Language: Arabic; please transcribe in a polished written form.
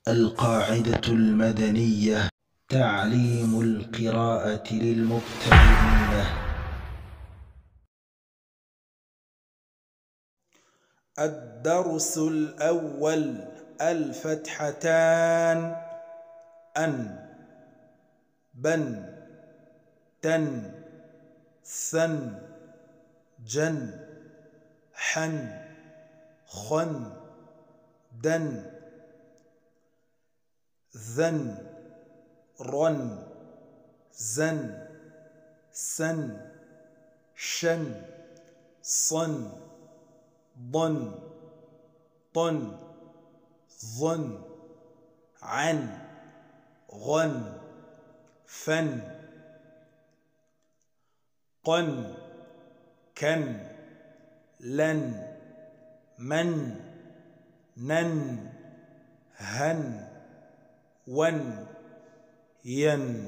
القاعدة المدنية: تعليم القراءة للمبتدئين. الدرس الأول: الفتحتان: أن، بن، تن، ثن، جن، حن، خن، دن، ذن، رن، زن، سن، شن، صن، ضن، طن، ظن، عن، غن، فن، قن، كن، لن، من، نن، هن، ون، ين.